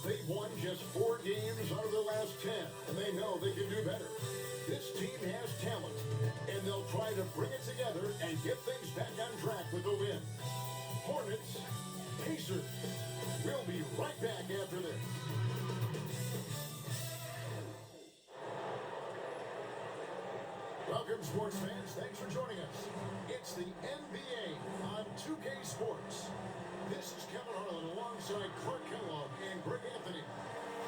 They've won just 4 games out of their last 10, and they know they can do better. This team has talent, and they'll try to bring it together and get things back on track with a win. Hornets, Pacers. We'll be right back after this. Welcome, sports fans. Thanks for joining us. It's the NBA on 2K Sports. This is Kevin Harlan alongside Clark Kellogg and Greg Anthony.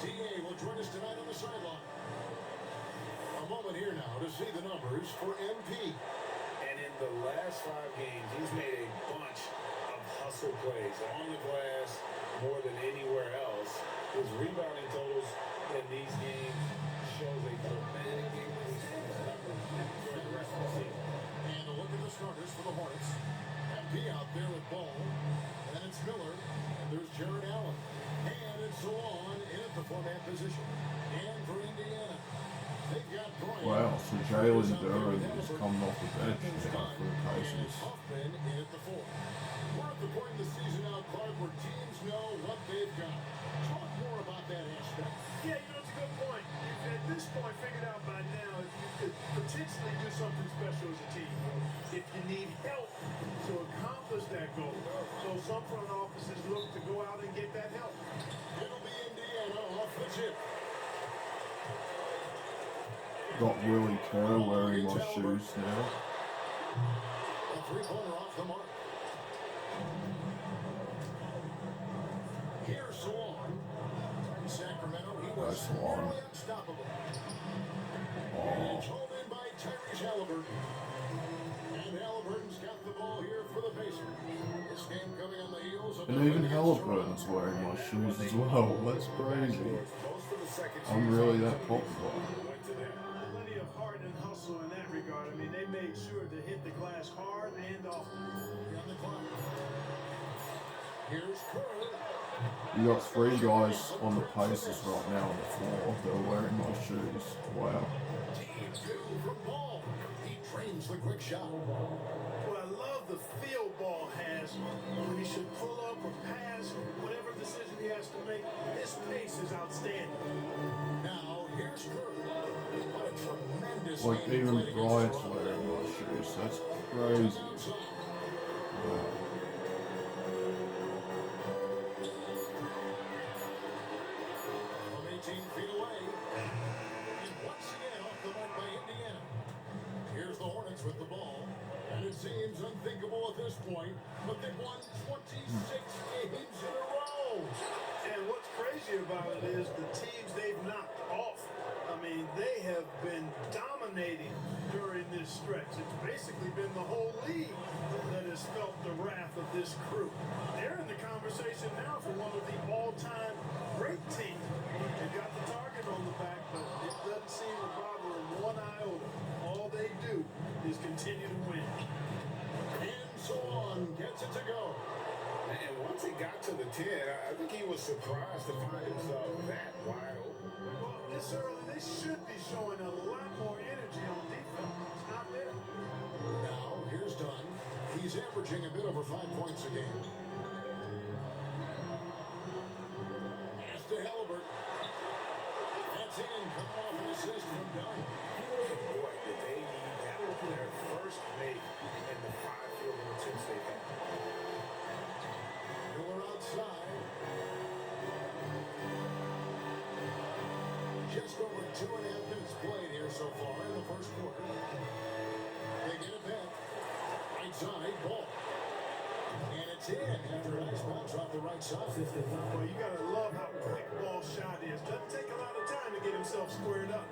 DA will join us tonight on the sideline. A moment here now to see the numbers for MP. And in the last 5 games, he's made a bunch of hustle plays on the glass more than anywhere else. His rebounding totals in these games shows a dramatic increase in his numbers during the rest of the season. And a look at the starters for the Hornets. MP out there with Ball. And it's Miller. And there's Jared Allen. And it's Salon in at the format position. And for Indiana, they've got Bryant. Wow, so Jalen Duren is coming off the bench now for the Pacers. Hoffman in at the 4. We're at the point in the season now, Clark, where teams know what they've got. Talk more about that aspect. Yeah, it's a good point. You've at this point figured out by now if you could potentially do something special as a team. If you need help to accomplish that goal. So some front offices look to go out and get that help. It'll be Indiana off the tip. Got Willie Kerr wearing my shoes now. A 3-pointer off the mark. Here's Salon. In Sacramento, he was Salon. nearly unstoppable. Oh. And it's home in by Tyrese Halliburton. And Halliburton's got the ball here for the Pacers. This game coming on the heels of And even Halliburton's wearing my shoes as well. That's crazy. I'm really that popular. Plenty of heart and hustle in that regard. I mean, they made sure to hit the glass hard and often. On the clock. Here's Curry. You got 3 guys on the Pacers right now on the floor that are wearing my shoes. Wow. Team 2 from Ball. He trains the quick shot. What I love the feel Ball has when he should pull up or pass, whatever decision he has to make. His pace is outstanding. Now, here's Curry. What a tremendous Like game he even played against Bryant's Charlotte. wearing my shoes. That's crazy. Outside. Wow. From 18 feet away. And once again off the mark by Indiana. Here's the Hornets with the ball. And it seems unthinkable at this point, but they've won 26 games in a row. And what's crazy about it is the teams they've knocked off. I mean, they have been dominating during this stretch. It's basically been the whole league that has felt the wrath of this crew. They're in the conversation now for one of the all-time great teams. They've got the target on the back, but it doesn't seem to bother them one iota. All they do is continue to win. And so on gets it to go. And once he got to the 10, I think he was surprised to find himself that wide open. Well, this early, they should be showing a lot more energy on defense. It's not there. Now, here's Dunn. He's averaging a bit over 5 points a game. Pass to Halliburton. That's in. Coming off an assist from Dunn. Boy, did they need that was their first make in the 5 field goal attempts they've had. Miller outside. Just over 2.5 minutes played here so far in the first quarter. They get it back. Right side, ball. And it's in after a nice bounce off the right side. Well, you got to love how quick Ball shot is. Doesn't take a lot of time to get himself squared up.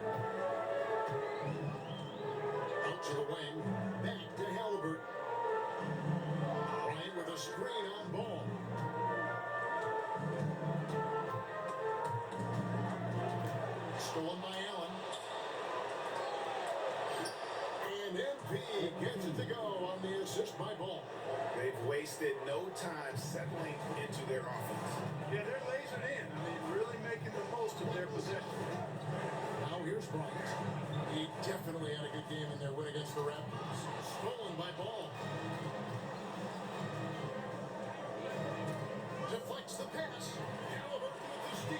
Out to the wing. Back to Halliburton. Bryant with a screen on ball. Stolen by Allen. And MP gets it to go on the assist by Ball. They've wasted no time settling into their offense. Yeah, they're lasered in. I mean, really making the most of their possession. Now here's Bryant. He definitely had a good game in their win against the Raptors. Stolen by Ball. Deflects the pass. Halliburton with the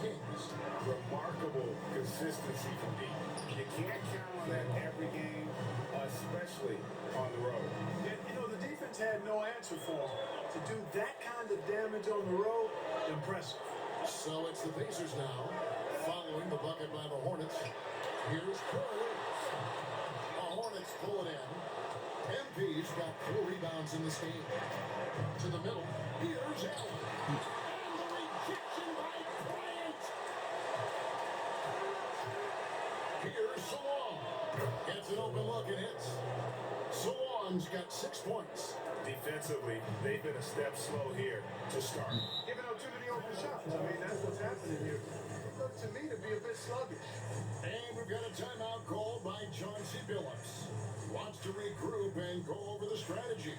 Kings. Remarkable consistency from deep. You can't count on that every game, especially on the road. And, you know, the defense had no answer for him. To do that kind of damage on the road, impressive. So it's the Pacers now, following the bucket by the Hornets. Here's Curry. The Hornets pull it in. MP's got 4 rebounds in this game. To the middle. Here's Allen. And the rejection by Bryant. Here's Salon. Gets an open look and hits. Salon's got 6 points. Defensively, they've been a step slow here to start. Giving up too many open shots. I mean, that's what's happening here. It looked to me to be a bit sluggish. And we've got a timeout called by Chauncey Billups. Wants to regroup and go over the strategy.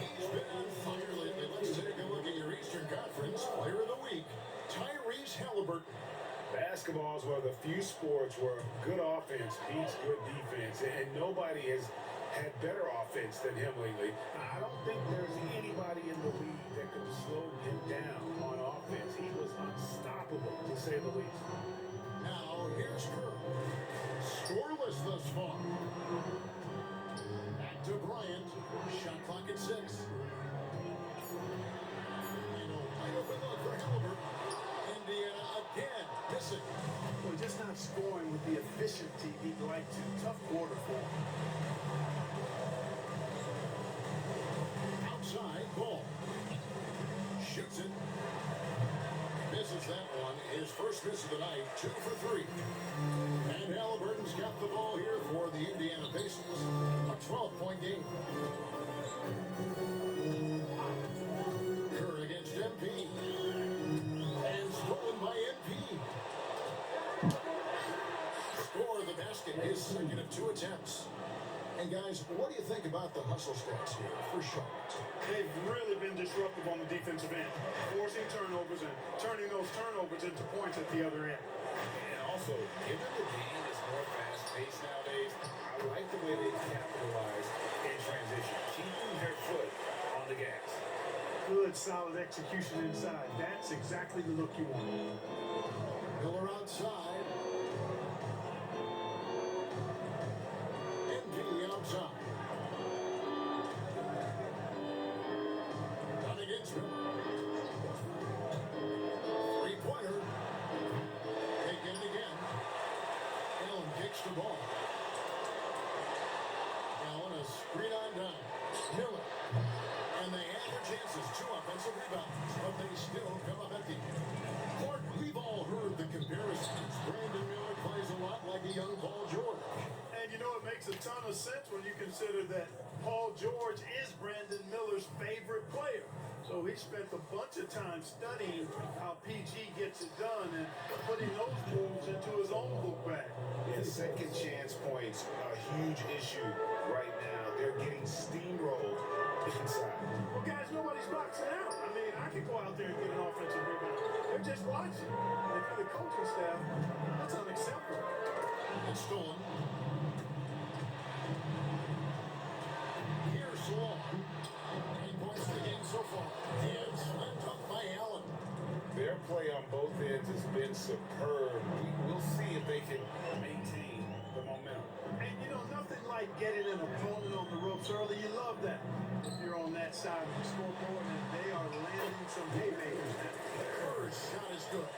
He's been on fire lately. Let's take a look at your Eastern Conference Player of the Week, Tyrese Halliburton. Basketball is one of the few sports where good offense beats good defense, and nobody has had better offense than him lately. I don't think there's anybody in the league that could slow him down on offense. He was unstoppable, to say the least. Now, here's Kerr. Scoreless thus far. Back to Bryant. Shot clock at 6. You know, wide open look for Halliburton. Indiana again. Missing. Well, just not scoring with the efficiency he'd like to. Tough quarter for him. Outside ball. Shoots it. Misses that one. His first miss of the night. 2 for 3. And Halliburton's got the ball here for the Indiana Pacers. A 12-point game. Kerr against MP. And stolen by MP. Score the basket. His second of 2 attempts. And guys, what do you think about the hustle stats here for Charlotte? They've really been disruptive on the defensive end, forcing turnovers and turning those turnovers into points at the other end. And also, given the game is more fast-paced nowadays, I like the way they capitalize in transition, keeping their foot on the gas. Good, solid execution inside. That's exactly the look you want. Miller outside. MP outside. Not against Miller. Three-pointer. Taken again. Allen kicks the ball. Allen a screen on down. Miller. And they have their chances. 2 offensive rebounds, but they still come up empty. Clark, we've all heard the comparisons. Brandon Miller plays a lot like a young Paul George. And you know, it makes a ton of sense when you consider that Paul George is Brandon Miller's favorite player. So he spent a bunch of time studying how PG gets it done and putting those moves into his own book bag. And second chance points are a huge issue right now. They're getting steamrolled inside. Well, guys, nobody's boxing out. I mean, I could go out there and get an offensive rebound. They're just watching. And for the coaching staff, that's unacceptable. It's stolen. Here's Long. 9 points in the game so far. And slammed up by Allen. Their play on both ends has been superb. We'll see if they can maintain the momentum. And you know, nothing like getting an opponent on the ropes early. You love that. If you're on that side of the scoreboard and they are landing some haymakers now. First shot is good.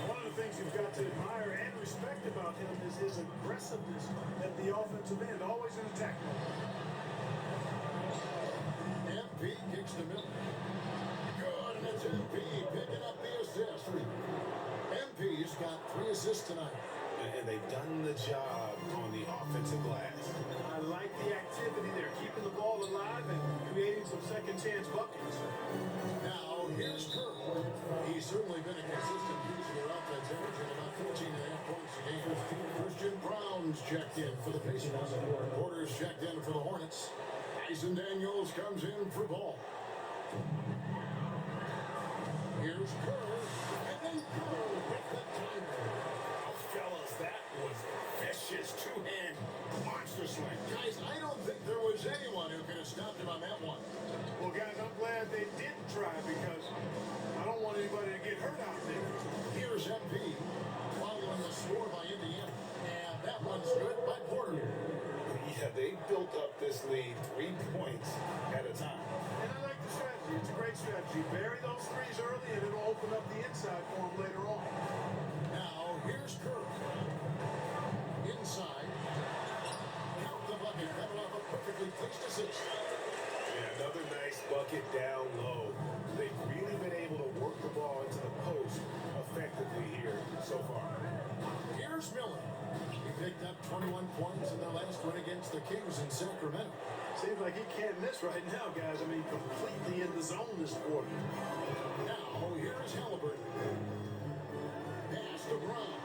One of the things you've got to admire and respect about him is his aggressiveness at the offensive end, always in attack mode. MP kicks the middle. Good, and it's MP picking up the assist. MP's got 3 assists tonight. And they've done the job on the offensive glass. I like the activity there, keeping the ball alive and creating some second chance buckets. Now, here's Kerr. He's certainly been a consistent piece of their offense, averaging about 14.5 points a game. Christian Brown's checked in for the Pacers. Porter's checked in for the Hornets. Tyson Daniels comes in for Ball. Here's Kerr, and then Kerr with the timer. Oh, fellas, that was vicious two-hand monster slam. Guys, I don't think there was anyone who could have stopped him on that one. Well, guys, I'm glad they didn't try because I don't want anybody to get hurt out there. Here's MP following the score by Indiana. And that one's good by Porter. Yeah, they built up this lead 3 points at a time. And I like the strategy. It's a great strategy. Bury those threes early and it'll open up the inside for them later on. Now, here's Kerr. Inside. Count the bucket. Coming off a perfectly placed assist. Yeah, another nice bucket down low. They've really been able to work the ball into the post effectively here so far. Here's Miller. He picked up 21 points in their last win against the Kings in Sacramento. Seems like he can't miss right now, guys. I mean, completely in the zone this quarter. Now, here's Halliburton. Pass to Brown.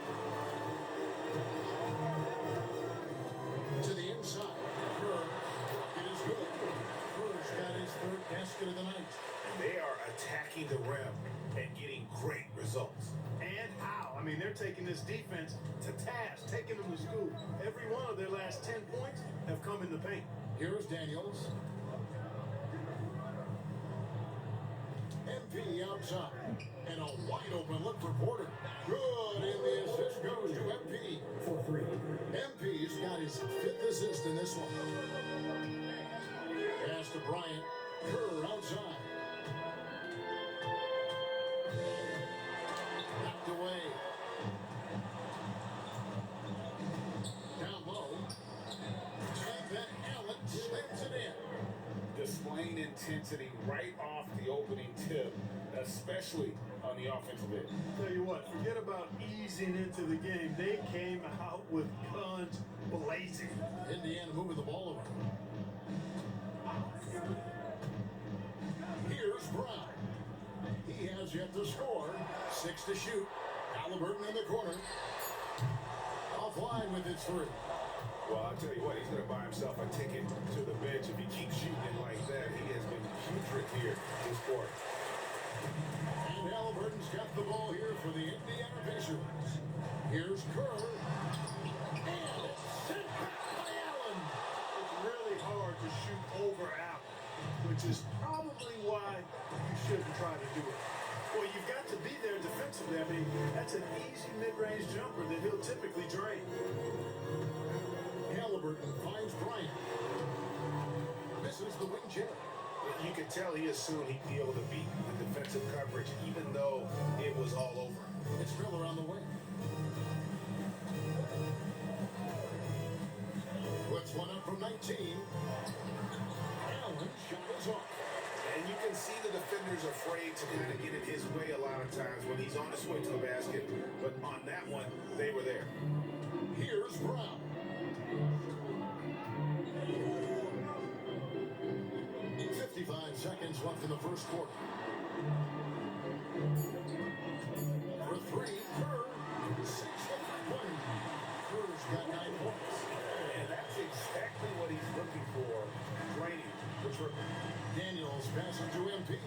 To the inside. Kerr. It is good. Kerr's got his 3rd basket of the night. They are attacking the rim and getting great results. And how? I mean, they're taking this defense to task, taking them to school. Every one of their last 10 points have come in the paint. Here's Daniels. MP outside. And a wide open look for Porter. Good, and the assist goes to MP. 4-3. MP's got his 5th assist in this one. Pass to Bryant. Kerr outside. Knocked away. Down low. And then Allen slams it in. Displaying intensity right off the opening tip, especially on the offensive end. Tell you what, forget about easing into the game. They came out with guns blazing. Indiana moving the ball around. Here's Brown. He has yet to score. 6 to shoot. Halliburton in the corner. Offline with his 3. Well, I'll tell you what, he's going to buy himself a ticket to the bench if he keeps shooting it like that. He has been putrid here this quarter. And Halliburton's got the ball here for the Indiana Pacers. Here's Kerr. And it's sent back by Allen. It's really hard to shoot over Allen, which is probably why you shouldn't try to do it. Well, you've got to be there defensively. I mean, that's an easy mid-range jumper that he'll typically drain. Halliburton finds Bryant. Misses the wing chip. You could tell he assumed he'd be able to beat the defensive coverage, even though it was all over. It's Miller on the wing. Puts one up from 19. Allen shot is off. And you can see the defender's afraid to kind of get in his way a lot of times when he's on his way to the basket. But on that one, they were there. Here's Brown. 55 seconds left in the first quarter. For 3, Kerr. 6 to 1. Kerr's got 9 points. And that's exactly what he's looking for, draining the triple. Daniels passing to MP.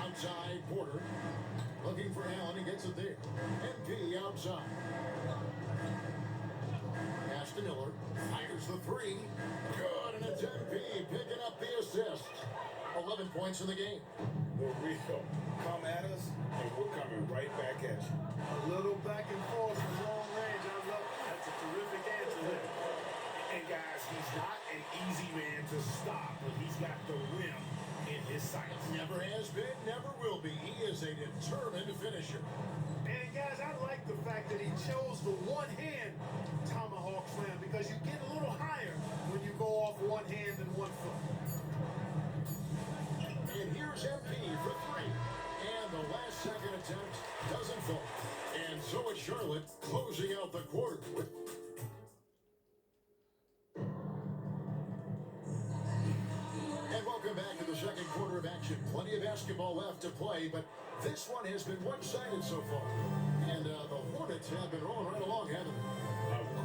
Outside, Porter. Looking for Allen. He gets it there. MP outside. to Miller. Fires the three. Good, and it's MP picking up the assist. 11 points in the game. The real come at us, and we're coming right back at you. A little back and forth from long range. I love it. That's a terrific answer there. And guys, he's not an easy man to stop when he's got the rim in his sights. Never has been, never will be. He is a determined finisher. And guys, I like the fact that he chose the one-hand tomahawk slam because you get a little higher when you go off one hand and 1 foot. And here's MP for three. And the last second attempt doesn't fall. And so it's Charlotte closing out the quarter. And welcome back to the second quarter of action. Plenty of basketball left to play, but this one has been one-sided so far. And the Hornets have been rolling right along, haven't they?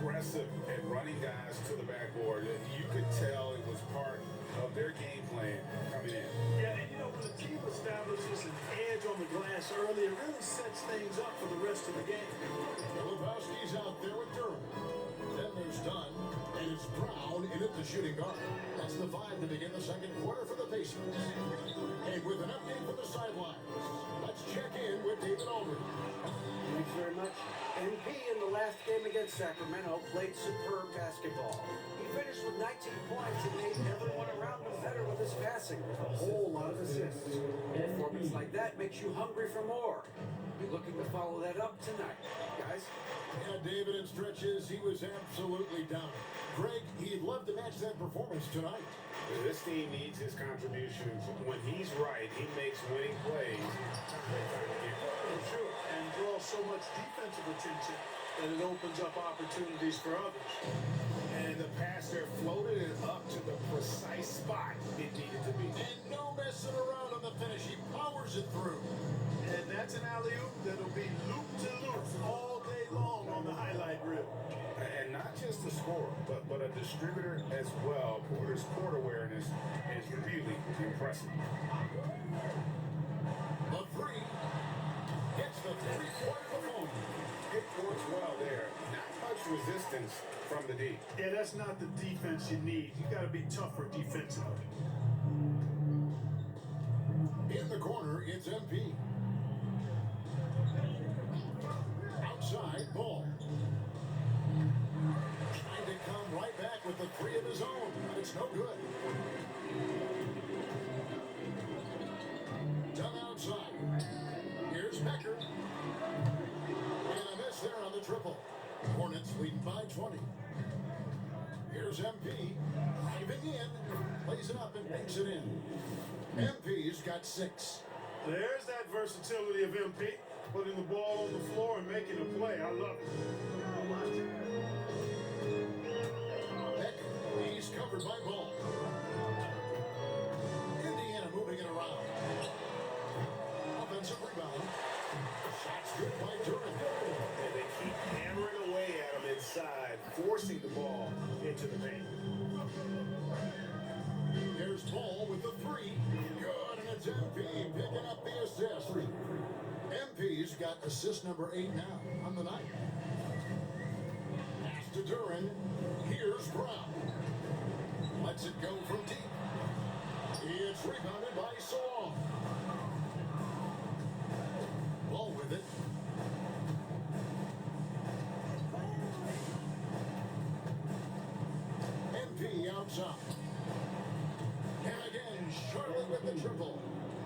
Aggressive at running guys to the backboard. And you could tell it was part of their game plan coming in. Yeah, and you know, when a team establishes an edge on the glass early, it really sets things up for the rest of the game. Lebowski's out there with Durham. Then there's Dunn, and it's Brown in at the shooting guard. That's the 5 to begin the second quarter for the Pacers. And with an update from the sidelines, let's check in with David Aldridge. Thanks very much. MP in the last game against Sacramento played superb basketball. He finished with 19 points and made everyone around him better with his passing, with a whole lot of assists. A performance like that makes you hungry for more. Be looking to follow that up tonight, guys. Yeah, David, in stretches, he was absolutely down. Greg, he'd love to match that performance tonight. This team needs his contributions. When he's right, he makes winning plays. Sure, and draws so much defensive attention that it opens up opportunities for others. And the pass there floated it up to the precise spot it needed to be. And no messing around on the finish. He powers it through. And that's an alley-oop that'll be loop-to-loop all day long on the highlight reel. And not just a scorer, but a distributor as well. Porter's court awareness is really impressive. The three hits the three-point phone. It works well there. Not much resistance from the D. Yeah, that's not the defense you need. You got to be tougher defensively. In the corner, it's MP. Outside, Ball. Trying to come right back with the three of his own, but it's no good. Done outside. Here's Becker. And a miss there on the triple. Hornets leading by 20. Here's MP. Driving in. Plays it up and makes it in. MP's got 6. There's that versatility of MP, putting the ball on the floor and making a play. I love it. Becker, he's covered by Ball. Indiana moving it around. Offensive rebound. Shots good by Durham. And they keep hammering away at him inside, forcing the ball into the paint. There's Ball with the 3. Good, and it's MP picking up the assist. MP's got assist number 8 now on the night. Pass to Duran. Here's Brown. Lets it go from deep. It's rebounded by Solon. Ball with it. MP outside. And again, Charlotte with the triple.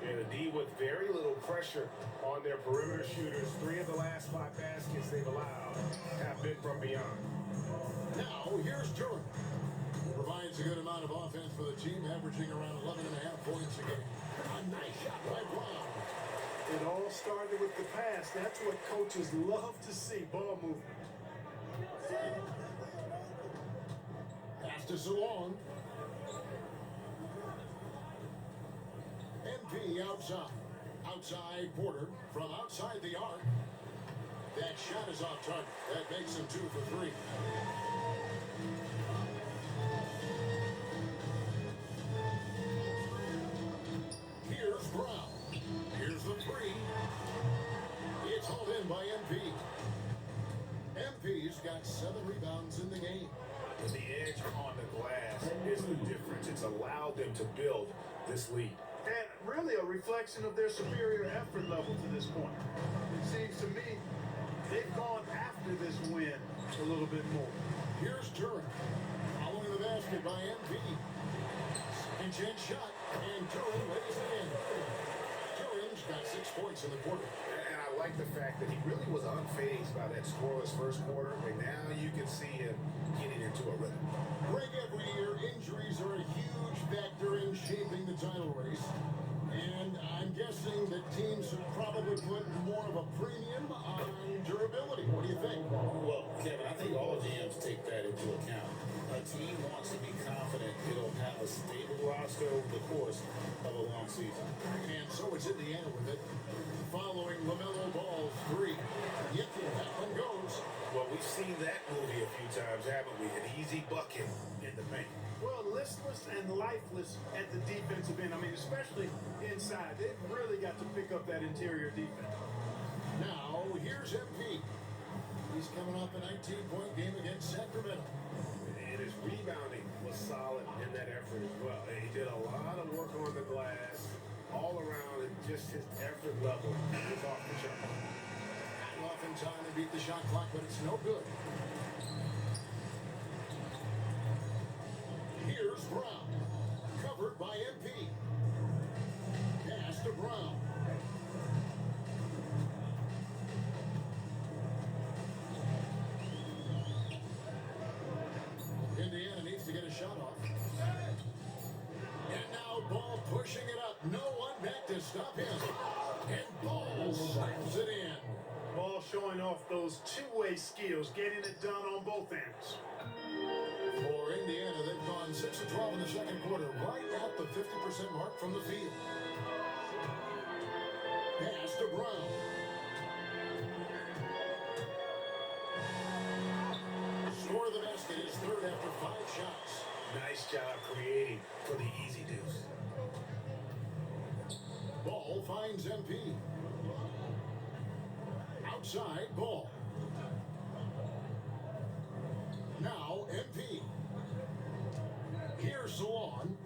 And the D with very little pressure on their perimeter shooters. 3 of the last 5 baskets they've allowed have been from beyond. Now, here's Durham. Provides a good amount of offense for the team, averaging around 11.5 points a game. A nice shot by Brown. It all started with the pass. That's what coaches love to see, ball movement. Pass to Solon. MP outside. Outside Porter from outside the arc. That shot is off target. That makes him 2 for 3. Here's Brown. Here's the 3. It's hauled in by MP. MP's got 7 rebounds in the game. But the edge on the glass is the difference. It's allowed them to build this lead. And really a reflection of their superior effort level to this point. It seems to me they've gone after this win a little bit more. Here's Durham. Following the basket by MP. Second chance shot. And Durham lays it in. Durham's got 6 points in the quarter. And I like the fact that he really was unfazed by that scoreless first quarter. And now you can see him getting into a rhythm. Greg, every year, injuries are a huge factor in shaping the title race. And I'm guessing that teams have probably put more of a premium on durability. What do you think? Well, Kevin, I think all GMs take that into account. A team wants to be confident it'll have a stable roster over the course of a long season. And so it's Indiana with it. Following LaMelo Ball's 3. Yep, that one goes. Well, we've seen that movie a few times, haven't we? An easy bucket in the paint. Well, listless and lifeless at the defensive end. I mean, especially inside. They've really got to pick up that interior defense. Now, here's MP. He's coming off a 19-point game against Sacramento. And his rebounding was solid in that effort as well. He did a lot of work on the glass, all around, and just his effort level was off the chart. Not enough in time to beat the shot clock, but it's no good. Here's Brown. Covered by MP. Pass to Brown. Indiana needs to get a shot off. And now Ball pushing it up. No one back to stop him. And Ball slams it in. Ball showing off those two-way skills, getting it done on both ends. For Indiana, they've gone 6 of 12 in the second quarter, right at the 50% mark from the field. Pass to Brown. Score of the basket is third after 5 shots. Nice job creating for the easy deuce. Ball finds MP. Outside, Ball. Now, MP. Here's Salon.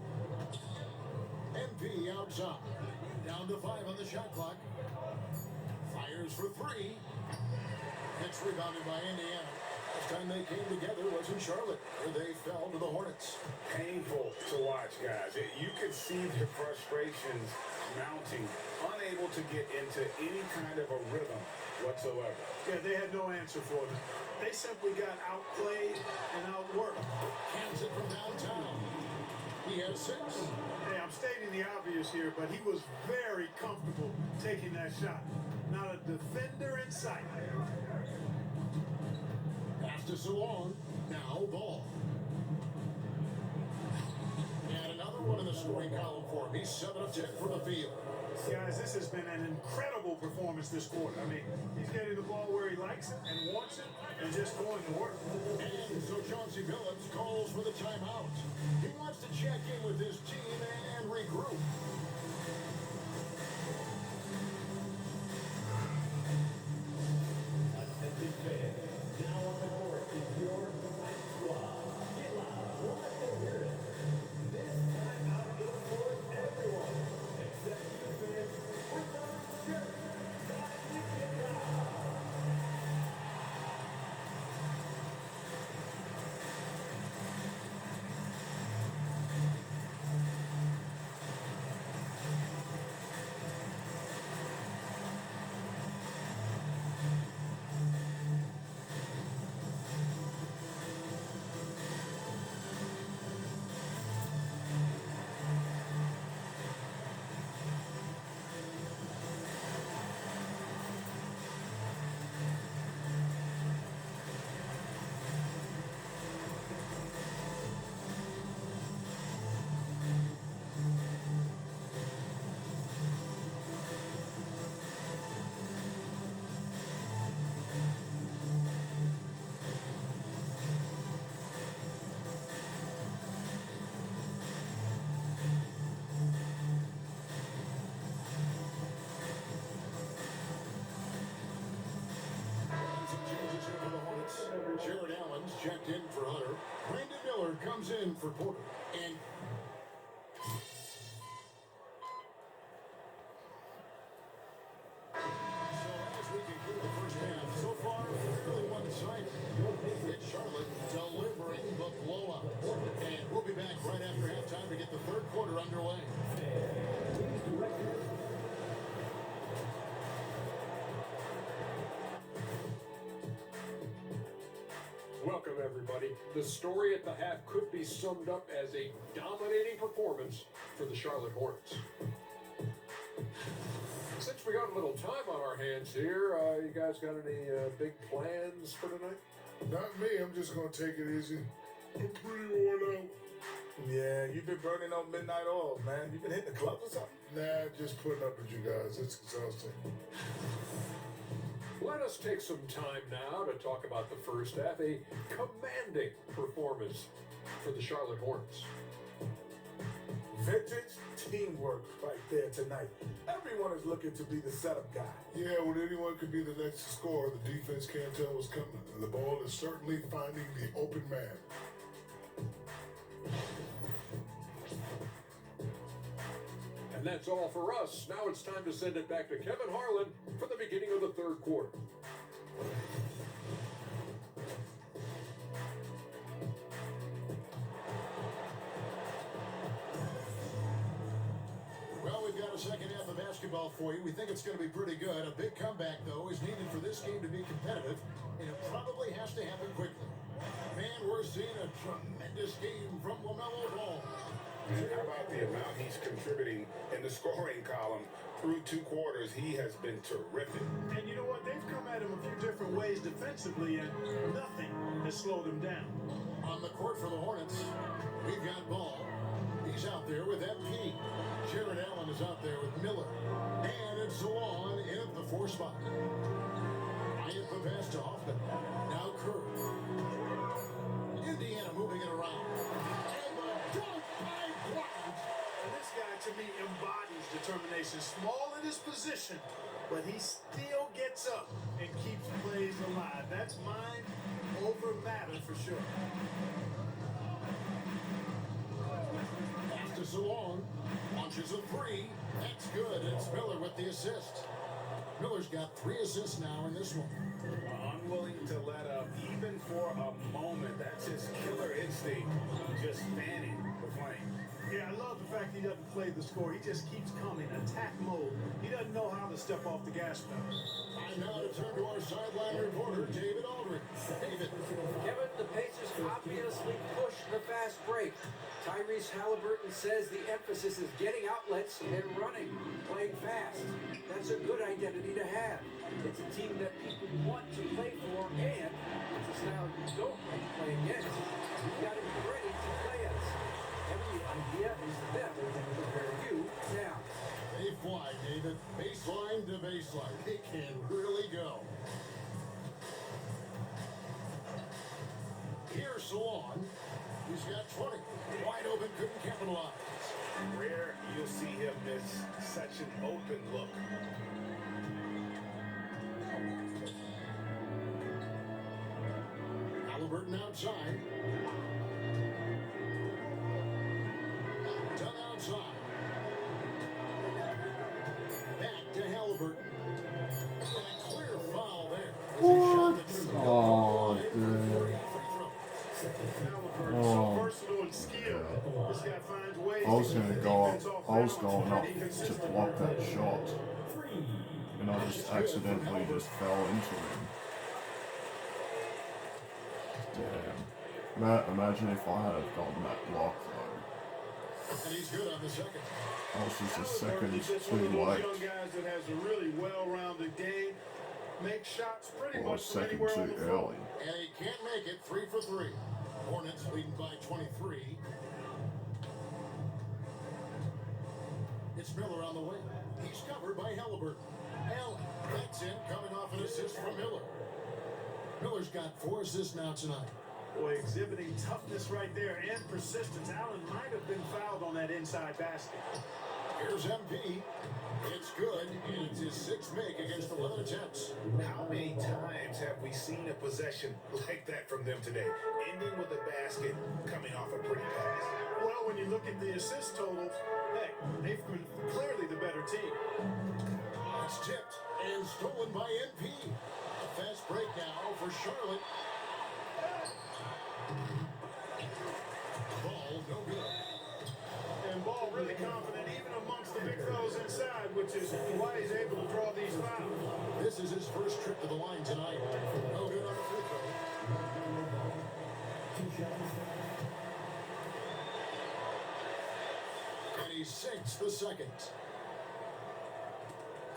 MP outside. Down to 5 on the shot clock. Fires for 3. It's rebounded by Indiana. Last time they came together was in Charlotte, where they fell to the Hornets. Painful to watch, guys. You could see their frustrations mounting, unable to get into any kind of a rhythm whatsoever. Yeah, they had no answer for them. They simply got outplayed and outworked. Hands it from downtown. He has 6. Hey, I'm stating the obvious here, but he was very comfortable taking that shot. Not a defender in sight. Pass to Salon. Now Ball. And another one in the scoring column for him. He's 7 of 10 from the field. Guys, this has been an incredible performance this quarter. I mean, he's getting the ball where he likes it and wants it and just going to work. And so Chauncey Billups calls for the timeout. He wants to check in with his team and regroup. comes in for Porter. And so as we conclude the first half, so far, really one-sided. It's Charlotte delivering the blowout. And we'll be back right after halftime to get the third quarter underway. Welcome, everybody. The story at the half could be summed up as a dominating performance for the Charlotte Hornets. Since we got a little time on our hands here, you guys got any big plans for tonight? Not me. I'm just gonna take it easy. I'm pretty worn out. Yeah, you've been burning on midnight oil, man. You been hitting the clubs or something? Nah, just putting up with you guys. It's exhausting. Let us take some time now to talk about the first half. A commanding performance for the Charlotte Hornets. Vintage teamwork right there tonight. Everyone is looking to be the setup guy. Yeah, when anyone could be the next to score, the defense can't tell what's coming. And the ball is certainly finding the open man. And that's all for us. Now it's time to send it back to Kevin Harlan for the beginning of the third quarter. Well, we've got a second half of basketball for you. We think it's going to be pretty good. A big comeback, though, is needed for this game to be competitive, and it probably has to happen quickly. Man, we're seeing a tremendous game from LaMelo Ball. And how about the amount he's contributing in the scoring column through 2 quarters? He has been terrific. And you know what? They've come at him a few different ways defensively, and nothing has slowed him down. On the court for the Hornets, we've got Ball. He's out there with MP. Jared Allen is out there with Miller. And it's Zawan in at the 4 spot. Bryant the pass to Hoffman. Now Kerr. Indiana moving it around. And the dunk by Bryant. And this guy, to me, embodies determination. Small in his position, but he still gets up and keeps plays alive. That's mind over matter for sure. Pass to Zawan. Launches a 3. That's good. It's Miller with the assist. Miller's got 3 assists now in this one. Unwilling to let up, even for a moment. That's his killer instinct. Just fanning the flame. Yeah, I love the fact he doesn't play the score. He just keeps coming, attack mode. He doesn't know how to step off the gas pedal. Time now to turn to our sideline reporter, David Aldridge. David. Kevin, the Pacers obviously pushed the fast break. Tyrese Halliburton says the emphasis is getting outlets and running, playing fast. That's a good identity to have. It's a team that people want to play for, and it's a style you don't want to play against. You've got to be ready to play us. Every idea is them to prepare you now. They fly, David. Baseline to baseline. They can really go. Here's Salon. He's got 20. Wide open, couldn't capitalize. Rare you'll see him miss such an open look. Halliburton outside. Done outside. Back to Halliburton. And a clear foul there. What? Oh, dude. Halliburton, so versatile and skilled. This guy finds ways I was to gonna keep the go defense up. off I was balance. going up Pretty to consistent block work. that shot, and I just accidentally just fell into him. Damn. Matt, imagine if I had have gotten that block though. And he's good on the second. That was just a Halliburton second is just one of too those late. young guys that has a really well-rounded game. Makes shots pretty Or a much from second anywhere on too the floor. early. And he can't make it. 3 for 3. Hornets leading by 23. It's Miller on the wing. He's covered by Halliburton. Allen, that's in, coming off an assist from Miller. Miller's got 4 assists now tonight. Boy, exhibiting toughness right there and persistence. Allen might have been fouled on that inside basket. Here's MP. It's good, and it's his sixth make against 11 attempts. How many times have we seen a possession like that from them today? Ending with a basket, coming off a pretty pass. Well, when you look at the assist totals, hey, they've been clearly the better team. It's tipped and stolen by NP. A fast break now for Charlotte. Ball no good. And Ball really confident even amongst the big fellows inside, which is why he's able to draw these fouls. This is his first trip to the line tonight. No good on the free throw. And he sinks the second.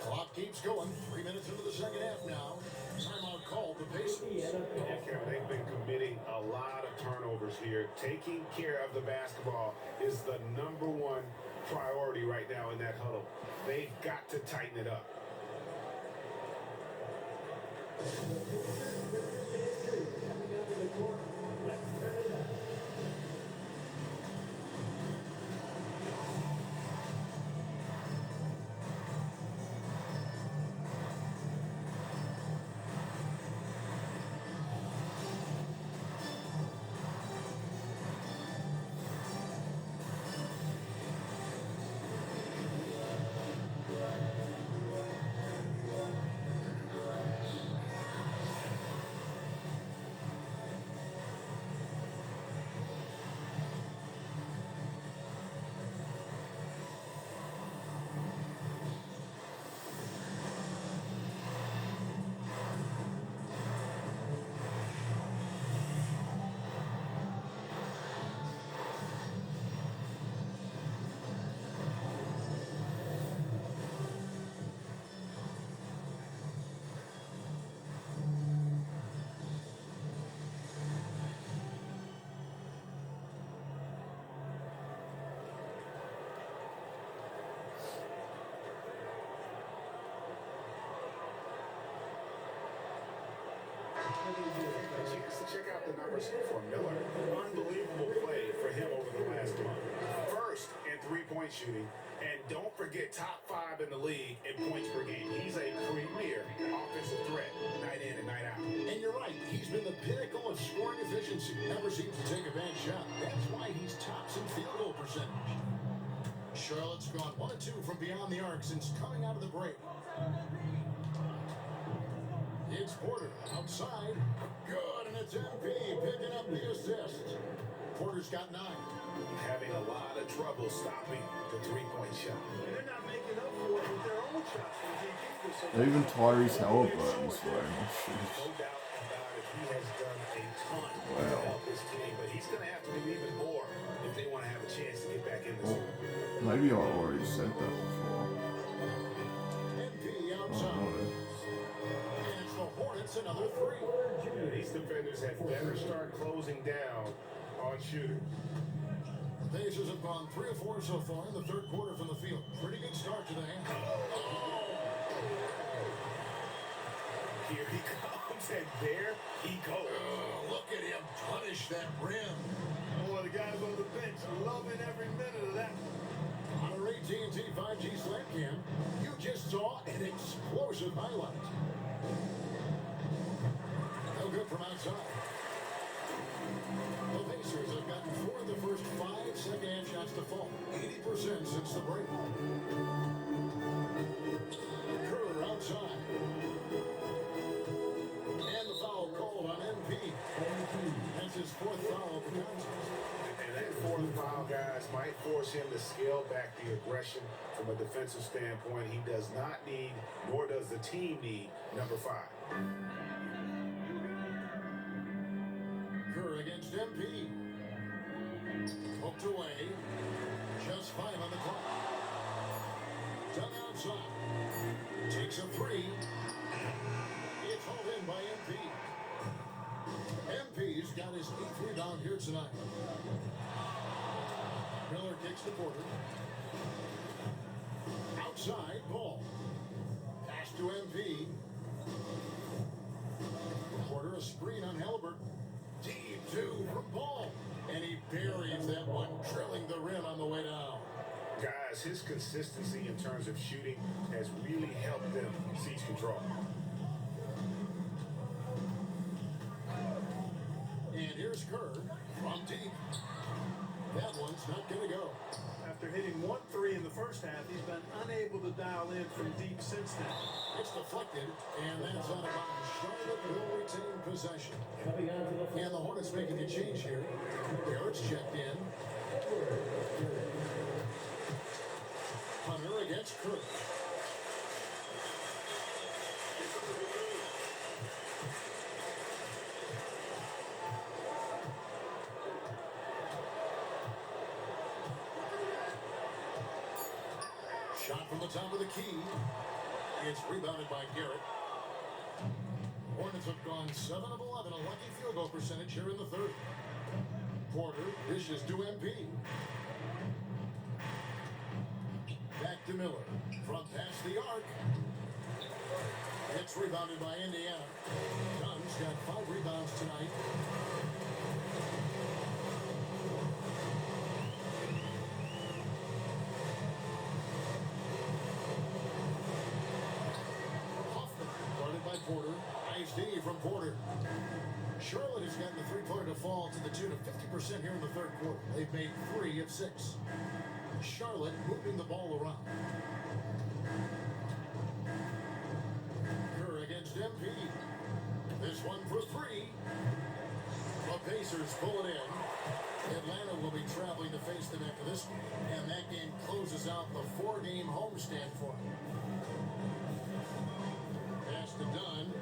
Clock keeps going. 3 minutes into the second half now. Timeout called the Pacers. Yeah, Kevin, they've been committing a lot of turnovers here. Taking care of the basketball is the #1 priority right now in that huddle. They've got to tighten it up. A chance to check out the numbers for Miller. Unbelievable play for him over the last month. First in three-point shooting, and don't forget top 5 in the league in points per game. He's a premier offensive threat night in and night out. And you're right, he's been the pinnacle of scoring efficiency. Never seems to take a bad shot. That's why he's tops in field goal percentage. Charlotte's gone 1 of 2 from beyond the arc since coming out of the break. It's Porter outside. Good, and it's MP picking up the assist. Porter's got 9. Having a lot of trouble stopping the three-point shot. And they're not making up for it with their own shots when he keeps this. Even Tyrese Halliburton's wearing my No shoes. doubt about it. He has done a ton to Wow. help his team, but he's going to have to do even more if they want to have a chance to get back in this. Oh, maybe I already said that before. MP I outside. don't know. And it's the Hornets another 3. Yeah, these defenders have better start closing down on shooters. The Pacers have gone 3 of 4 so far in the third quarter from the field. Pretty good start to the half. Here he comes, and there he goes. Oh, look at him punish that rim. Boy, the guys on the bench loving every minute of that. On our AT&T 5G Slam Cam, you just saw an explosive highlight. No good from outside. The Pacers have gotten 4 of the first 5 second-hand shots to fall. 80% since the break. Kerr outside. And the foul called on MP. That's his 4th foul of the contest. And that 4th foul, guys, might force him to scale back the aggression from a defensive standpoint. He does not need, nor does the team need, number 5. Kerr against MP. Poked away. Just 5 on the clock. Done outside. Takes a 3. It's hauled in by MP. MP's got his 8th rebound here tonight. Miller kicks to Porter. Outside, ball. Pass to MP. Porter a screen on Halliburton. Deep 2 from Ball. And he buries that one, drilling the rim on the way down. Guys, his consistency in terms of shooting has really helped them seize control. And here's Kerr from deep. That one's not going to go. After hitting 1-3 in the first half, he's been unable to dial in from deep since then. It's deflected, and that's out of bounds. Charlotte will retain possession. And the Hornets making a change here. Garrett's checked in. Hunter against Kirk. Shot from the top of the key. It's rebounded by Garrett. Hornets have gone 7 of 11, a lucky field goal percentage here in the third. Porter dishes to MP. Back to Miller. From past the arc. It's rebounded by Indiana. Dunn's got 5 rebounds tonight. Porter, nice D from Porter. Charlotte has gotten the three-pointer to fall to the tune of 50% here in the third quarter. They've made 3 of 6. Charlotte moving the ball around. Kerr against MP. This one for 3. The Pacers pull it in. Atlanta will be traveling to face them after this game, and that game closes out the 4-game homestand for them. Pass to Dunn.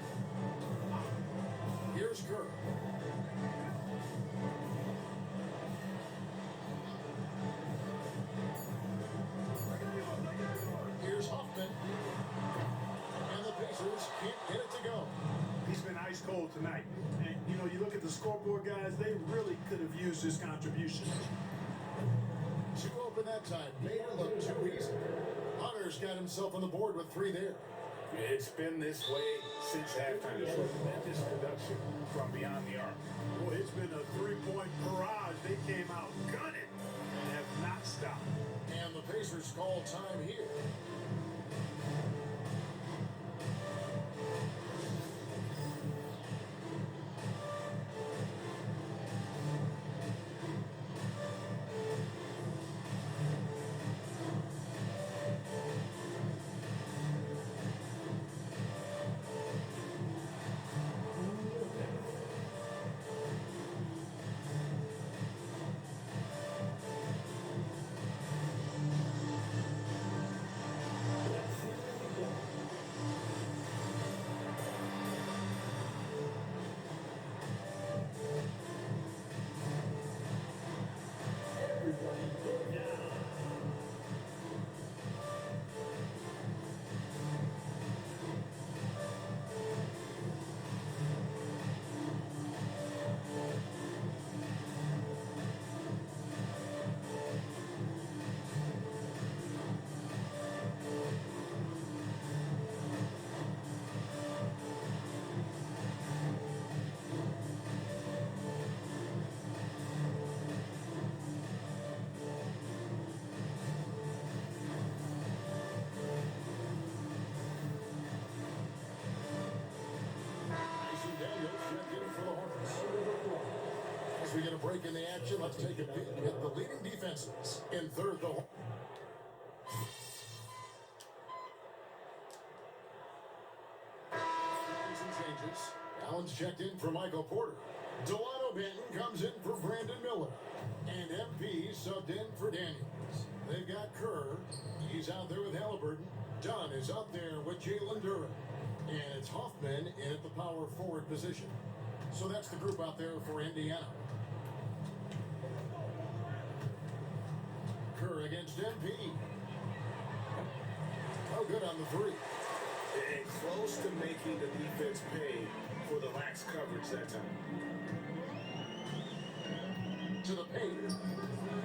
Here's Kerr. Here's Hoffman. And the Pacers can't get it to go. He's been ice cold tonight. And, you know, you look at the scoreboard, guys, they really could have used his contribution. Too open that time. Made it look too easy. Hunter's got himself on the board with 3 there. It's been this way since halftime. Tremendous production from beyond the arc. Well, it's been a 3-point barrage. They came out gunning and have not stopped. And the Pacers call time here. As we get a break in the action, let's take a peek at the leading defenses. In third, the changes. Allen's checked in for Michael Porter. Delano Banton comes in for Brandon Miller. And MP subbed in for Daniels. They've got Kerr. He's out there with Halliburton. Dunn is up there with Jalen Duren. And it's Hoffman in at the power forward position. So that's the group out there for Indiana. Kerr against MP. Oh, good on the 3. And close to making the defense pay for the lax coverage that time. To the paint.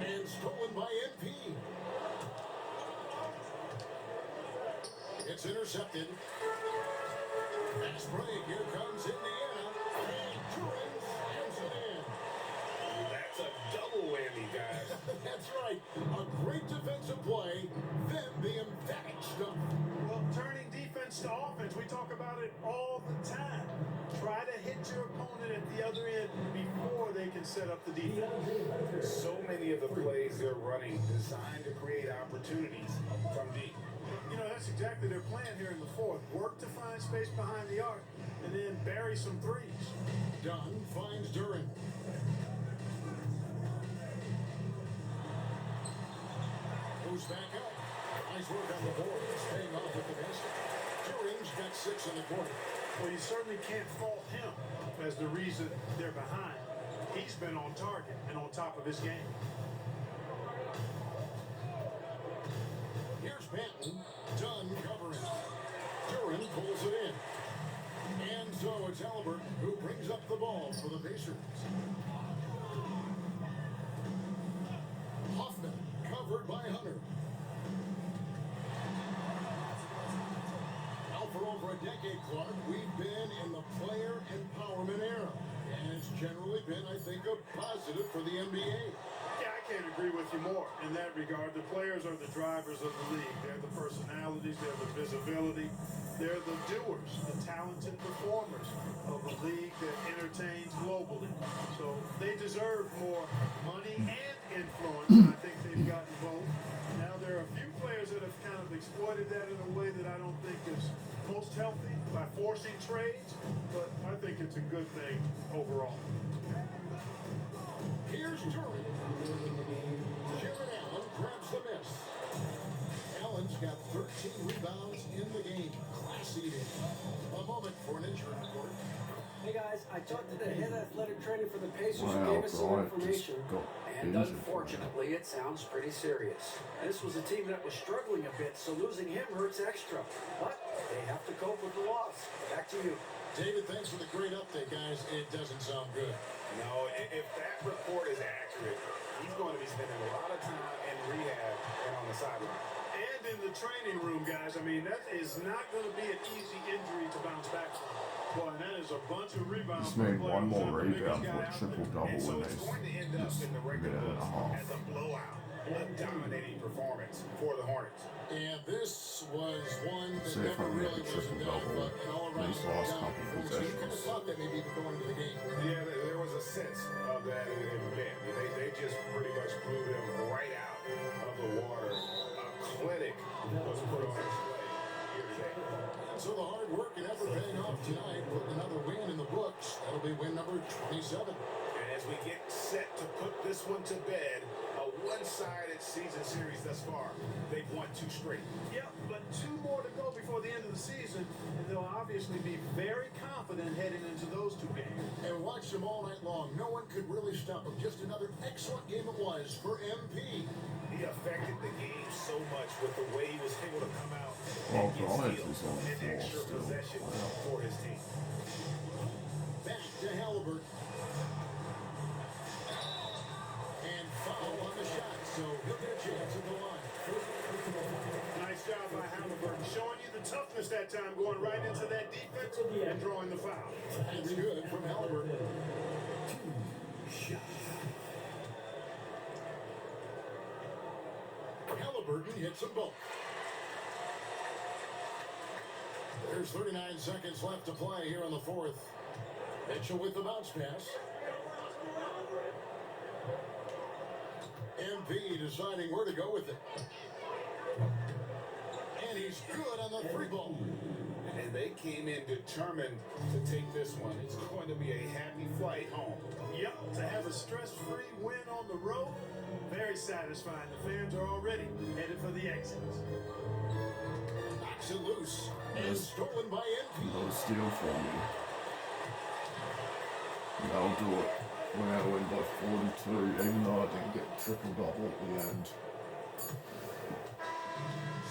And stolen by MP. It's intercepted. Fast break. Here comes Indiana. And Duren slams it in. That's a double whammy, guys. That's right. A great defensive play, then the emphatic stuff. Well, turning defense to offense, we talk about it all the time. Try to hit your opponent at the other end before they can set up the defense. So many of the plays they're running designed to create opportunities from deep. You know, that's exactly their plan here in the fourth. Work to find space behind the arc and then bury some threes. Dunn finds Duran. Moves back up. Nice work on the board. It's paying off with the basket. Duran's got 6 in the quarter. Well, you certainly can't fault him as the reason they're behind. He's been on target and on top of his game. Here's Banton. Dunn covering. Duran pulls it in. And so it's Albert who brings up the ball for the Pacers. Hoffman covered by Hunter. Now for over a decade, Clark, we've been in the player empowerment era. And it's generally been, I think, a positive for the NBA. Yeah, I can't agree with you more in that regard. The players are the drivers of the league. They're the personalities, they're the visibility, they're the doers, the talented performers of a league that entertains globally. So they deserve more money and influence, and I think they've gotten both. Now there are a few players that have kind of exploited that in a way that I don't think is most healthy by forcing trades, but I think it's a good thing overall. Here's Duran. Jared Allen grabs the miss. Allen's got 13 rebounds in the game. Classy day. A moment for an injury report. Hey guys, I talked to the head athletic trainer for the Pacers who Wow, gave us some Bryant information. just got And injured. unfortunately, it sounds pretty serious. This was a team that was struggling a bit, so losing him hurts extra. But they have to cope with the loss. Back to you. David, thanks for the great update, guys. It doesn't sound good. No, if that report is accurate, he's going to be spending a lot of time in rehab and on the sideline. And in the training room, guys, I mean, that is not going to be an easy injury to bounce back from. Boy, and that is a bunch of rebounds. Just need for a one player more who's the biggest rebound guy for a out there. triple-double And so in it's this going to end up in the record minute and a books half. as a blowout, a dominating performance for the Hornets. And this was one that See if never I can get really the was enough, triple-double but an all-around these last down couple performance. You could have possessions. thought that maybe even going into the game. Yeah, there was a sense of that in Bend. They just pretty much blew them right out of the water. A clinic was put on display here today. So the hard work and effort paying off tonight, putting another win in the books. That'll be win number 27. And as we get set to put this one to bed, a one-sided season series thus far, they've won 2 straight. Yep, but 2 more to go before the end of the season, and they'll obviously be very confident heading into those 2 games. And watch them all night long. No one could really stop them. Just another excellent game it was for MP. He affected the game so much with the way he was able to come out Well, and get Bryant steals, is on the an floor extra still. possession Wow. for his team. Back to Halliburton. And foul on the shot, so he'll get a chance at the line. Nice job by Halliburton, showing you the toughness that time, going right into that defense and drawing the foul. That's good from Halliburton. Halliburton hits them both. There's 39 seconds left to play here in the fourth. Mitchell with the bounce pass. MP deciding where to go with it. And he's good on the 3-ball. And they came in determined to take this one. It's going to be a happy flight home. Yep, to have a stress-free win on the road, very satisfying. The fans are already headed for the exits. Knocks it loose. And Yes. stolen by MP. Another steal for me. And that'll do it. We're going to win by 42, even though I didn't get triple-double at the end.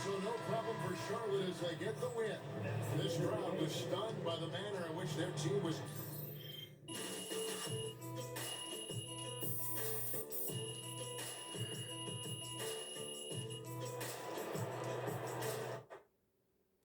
So no problem for Charlotte as they get the win. This crowd was stunned by the manner in which their team was